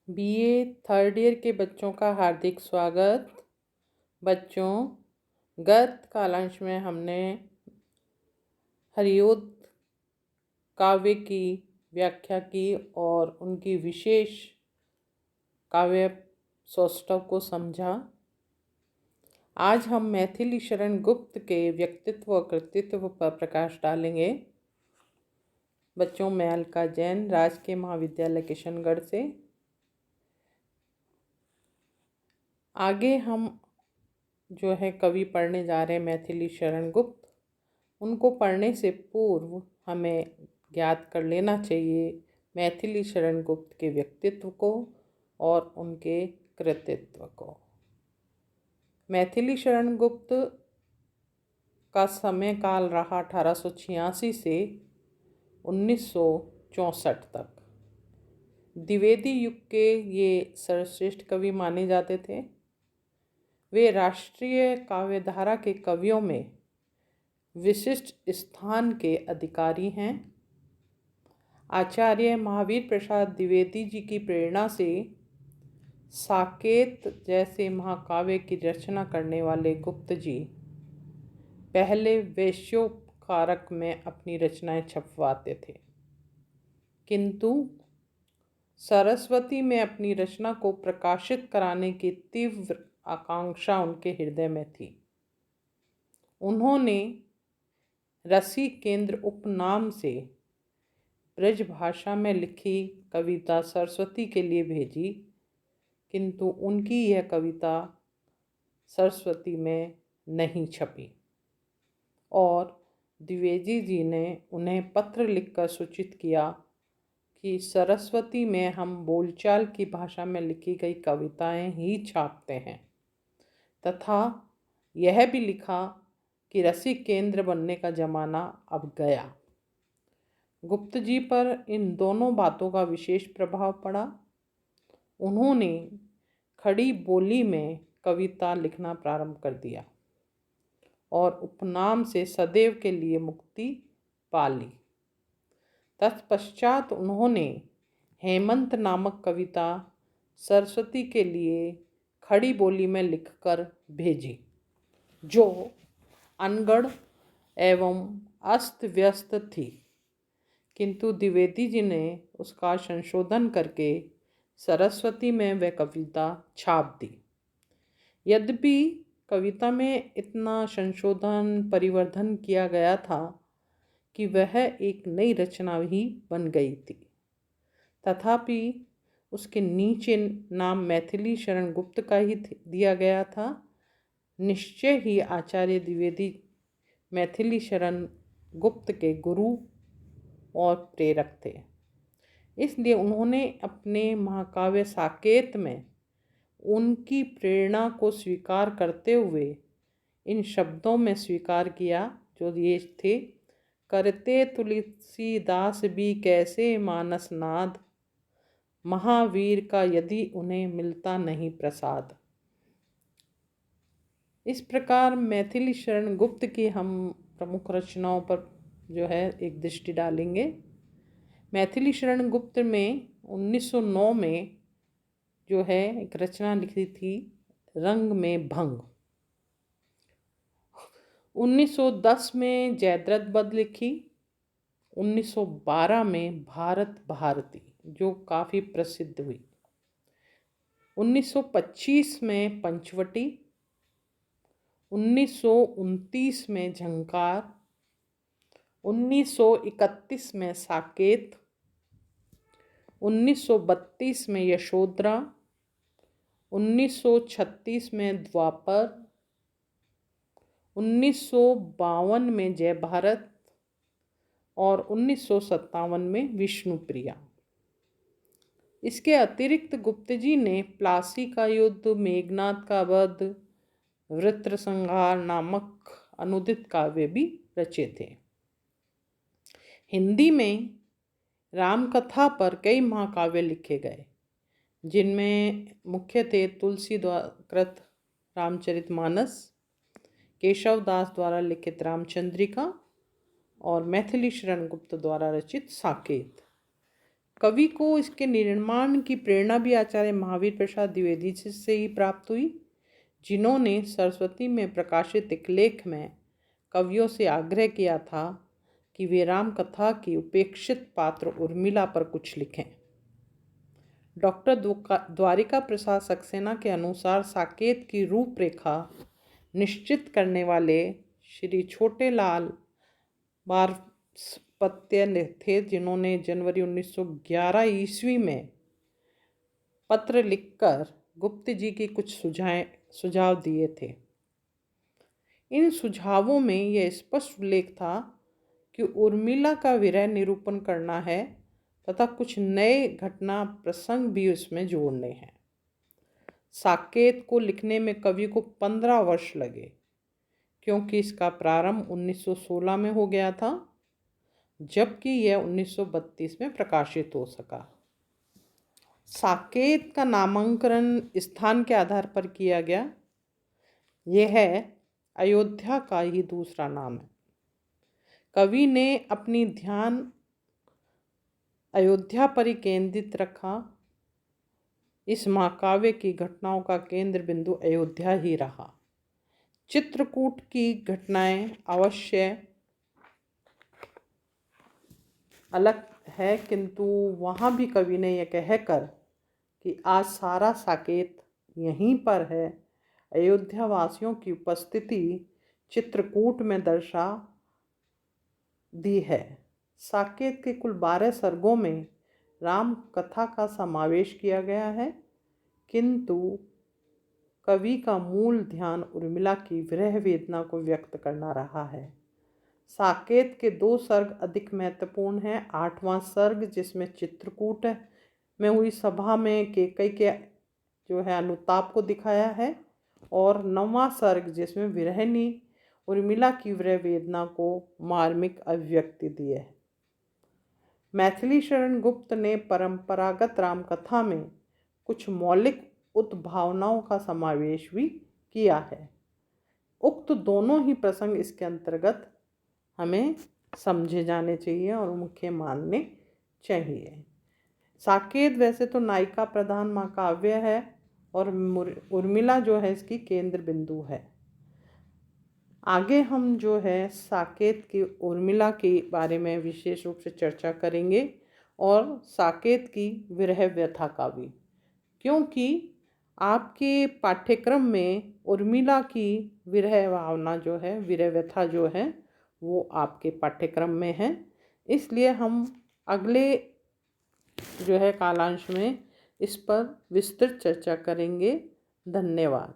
BA third year के बच्चों का हार्दिक स्वागत। बच्चों, गत कालांश में हमने हरिओद काव्य की व्याख्या की और उनकी विशेष काव्य सौष्ठव को समझा। आज हम मैथिली शरण गुप्त के व्यक्तित्व और कृतित्व पर प्रकाश डालेंगे। बच्चों, मैं अलका जैन, राजकीय महाविद्यालय किशनगढ़ से। आगे हम जो है कवि पढ़ने जा रहे हैं मैथिली शरण गुप्त। उनको पढ़ने से पूर्व हमें ज्ञात कर लेना चाहिए मैथिली शरण गुप्त के व्यक्तित्व को और उनके कृतित्व को। मैथिली शरण गुप्त का समय काल रहा 1886 से 1964 तक। द्विवेदी युग के ये सर्वश्रेष्ठ कवि माने जाते थे। वे राष्ट्रीय काव्यधारा के कवियों में विशिष्ट स्थान के अधिकारी हैं। आचार्य महावीर प्रसाद द्विवेदी जी की प्रेरणा से साकेत जैसे महाकाव्य की रचना करने वाले गुप्त जी पहले वैश्योपकारक में अपनी रचनाएं छपवाते थे, किंतु सरस्वती में अपनी रचना को प्रकाशित कराने की तीव्र आकांक्षा उनके हृदय में थी। उन्होंने रसिकेंद्र उपनाम से ब्रज भाषा में लिखी कविता सरस्वती के लिए भेजी, किंतु उनकी यह कविता सरस्वती में नहीं छपी और द्विवेदी जी ने उन्हें पत्र लिखकर सूचित किया कि सरस्वती में हम बोलचाल की भाषा में लिखी गई कविताएं ही छापते हैं, तथा यह भी लिखा कि रसिक केंद्र बनने का जमाना अब गया। गुप्त जी पर इन दोनों बातों का विशेष प्रभाव पड़ा। उन्होंने खड़ी बोली में कविता लिखना प्रारंभ कर दिया और उपनाम से सदैव के लिए मुक्ति पा ली। तत्पश्चात उन्होंने हेमंत नामक कविता सरस्वती के लिए खड़ी बोली में लिखकर भेजी, जो अनगढ़ एवं अस्त व्यस्त थी, किंतु द्विवेदी जी ने उसका संशोधन करके सरस्वती में वह कविता छाप दी। यद्यपि कविता में इतना संशोधन परिवर्धन किया गया था कि वह एक नई रचना ही बन गई थी, तथापि उसके नीचे नाम मैथिली शरण गुप्त का ही दिया गया था। निश्चय ही आचार्य द्विवेदी मैथिली शरण गुप्त के गुरु और प्रेरक थे। इसलिए उन्होंने अपने महाकाव्य साकेत में उनकी प्रेरणा को स्वीकार करते हुए इन शब्दों में स्वीकार किया, जो ये थे: करते तुलसीदास भी कैसे मानस नाद, महावीर का यदि उन्हें मिलता नहीं प्रसाद। इस प्रकार मैथिली शरण गुप्त की हम प्रमुख रचनाओं पर जो है एक दृष्टि डालेंगे। मैथिली शरण गुप्त में 1909 में जो है एक रचना लिखी थी, रंग में भंग। 1910 में जयद्रथ बध लिखी। 1912 में भारत भारती, जो काफ़ी प्रसिद्ध हुई। 1925 में पंचवटी। 1929 में झंकार। 1931 में साकेत। 1932 में यशोधरा। 1936 में द्वापर। 1952 में जय भारत और 1957 में विष्णुप्रिया। इसके अतिरिक्त गुप्त जी ने प्लासी का युद्ध, मेघनाद का वध, वृत्रसंहार नामक अनुदित काव्य भी रचे थे। हिंदी में रामकथा पर कई महाकाव्य लिखे गए, जिनमें मुख्य थे तुलसी कृत रामचरितमानस, केशव दास द्वारा लिखित रामचंद्रिका और मैथिली शरण गुप्त द्वारा रचित साकेत। कवि को इसके निर्माण की प्रेरणा भी आचार्य महावीर प्रसाद द्विवेदी से ही प्राप्त हुई, जिन्होंने सरस्वती में प्रकाशित एक लेख में कवियों से आग्रह किया था कि वे राम कथा की उपेक्षित पात्र उर्मिला पर कुछ लिखें। डॉक्टर द्वारिका प्रसाद सक्सेना के अनुसार साकेत की रूपरेखा निश्चित करने वाले श्री छोटेलाल बारस्पत्य थे, जिन्होंने जनवरी 1911 ईस्वी में पत्र लिखकर गुप्त जी की कुछ सुझाव दिए थे। इन सुझावों में यह स्पष्ट उल्लेख था कि उर्मिला का विरह निरूपण करना है तथा कुछ नए घटना प्रसंग भी उसमें जोड़ने हैं। साकेत को लिखने में कवि को 15 वर्ष लगे, क्योंकि इसका प्रारंभ 1916 में हो गया था, जबकि यह 1932 में प्रकाशित हो सका। साकेत का नामांकन स्थान के आधार पर किया गया। यह अयोध्या का ही दूसरा नाम है। कवि ने अपनी ध्यान अयोध्या पर ही केंद्रित रखा। इस महाकाव्य की घटनाओं का केंद्र बिंदु अयोध्या ही रहा। चित्रकूट की घटनाएं अवश्य अलग है, किंतु वहाँ भी कवि ने यह कहकर कि आज सारा साकेत यहीं पर है, अयोध्या वासियों की उपस्थिति चित्रकूट में दर्शा दी है। साकेत के कुल 12 सर्गों में राम कथा का समावेश किया गया है, किंतु कवि का मूल ध्यान उर्मिला की विरह वेदना को व्यक्त करना रहा है। साकेत के 2 सर्ग अधिक महत्वपूर्ण हैं। 8वां सर्ग, जिसमें चित्रकूट में हुई सभा में कैकेयी के जो है अनुताप को दिखाया है, और 9वां सर्ग, जिसमें विरहिणी उर्मिला की विरह वेदना को मार्मिक अभिव्यक्ति दी है। मैथिली शरण गुप्त ने परंपरागत रामकथा में कुछ मौलिक उत्भावनाओं का समावेश भी किया है। उक्त दोनों ही प्रसंग इसके अंतर्गत हमें समझे जाने चाहिए और मुख्य मानने चाहिए। साकेत वैसे तो नायिका प्रधान महाकाव्य है और उर्मिला जो है इसकी केंद्र बिंदु है। आगे हम जो है साकेत की उर्मिला के बारे में विशेष रूप से चर्चा करेंगे और साकेत की विरह व्यथा का भी, क्योंकि आपके पाठ्यक्रम में उर्मिला की विरह भावना जो है, विरह व्यथा जो है, वो आपके पाठ्यक्रम में है। इसलिए हम अगले जो है कालांश में इस पर विस्तृत चर्चा करेंगे। धन्यवाद।